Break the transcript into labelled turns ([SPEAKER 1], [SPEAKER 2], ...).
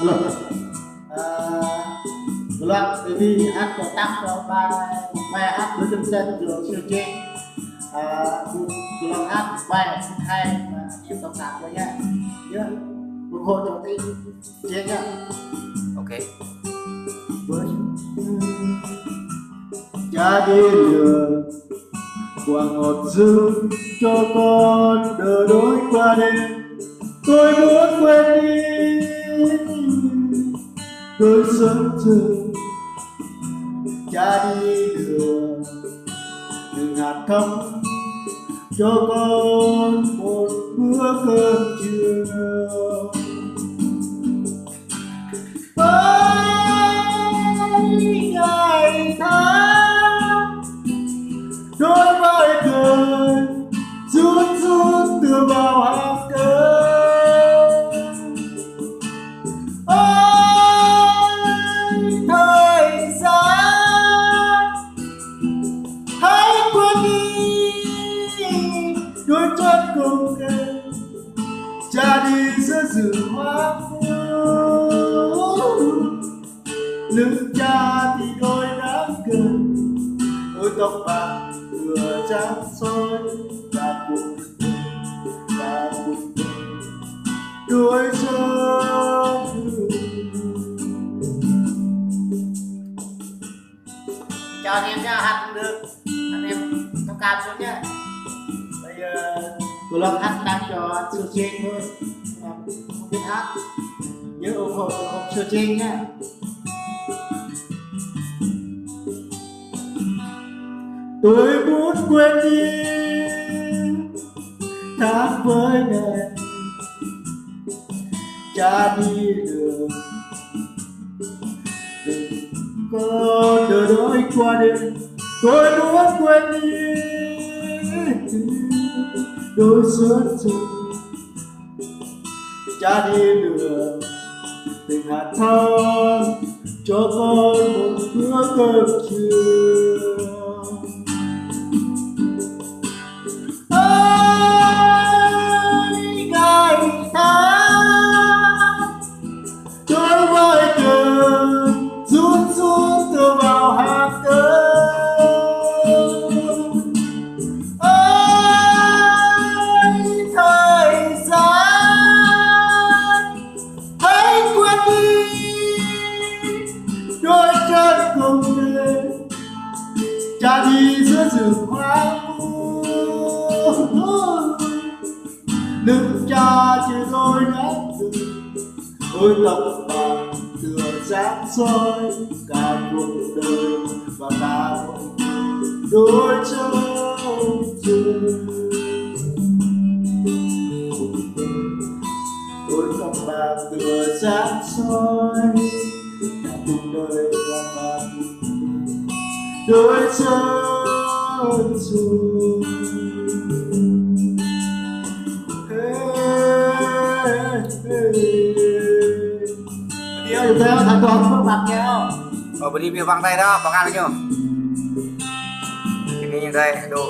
[SPEAKER 1] Alo. Loạt bởi vì hát có tăng cho bài hát với chân sen của siêu trên loạt hát bài hay mà em tổng cảm cho nhé nhớ ủng hộ cho tí trên nhá.
[SPEAKER 2] Ok.
[SPEAKER 1] Với cha đi lừa quả ngọt dương cho con đỡ đôi qua đêm tôi muốn quên đi đôi giấc chờ. Cha đi đường đừng hạt thắm cho con một bữa cơm trưa. Với ngày tháng đôi vai cười rút rút từ vào hàng cơn. Ôi thời gian hãy quên đi đôi chân cùng kề cha đi giữa rừng hoa phố. Lưng cha thì đôi nắng gần đôi tóc bạc vừa trắng soi cả cuộc đôi chân. Chào anh em nha, hát cũng được anh em thông cảm xuống nhé. Bây giờ cô Long hát đang cho siêu trên thôi, không biết hát nhớ ủng hộ siêu trên nhé. Tôi muốn quên đi tháng với ngày cha đi đường đừng có đợi đói qua đêm. Tôi muốn quên đi đôi giấc chờ cha đi đường từng hạt thơm cho con một bữa cơm trưa. Ngày tháng trôi vai cơn rút rút từ vào hàng cơn. Ôi thời gian hãy quên đi đôi chân cùng kề cha đi giữa rừng hoa phố. Lưng cha trên đôi nắng rừng đôi tóc bạc tựa sáng soi cả cuộc đời và cả đôi chân rừng. Đôi tóc bạc tựa sáng soi cả cuộc đời và cả đôi chân rừng. Điều theo thành toàn phương mặt nhau.
[SPEAKER 2] Bữa đi văng tay đó, có ăn được chưa? Cái này đây, đồ.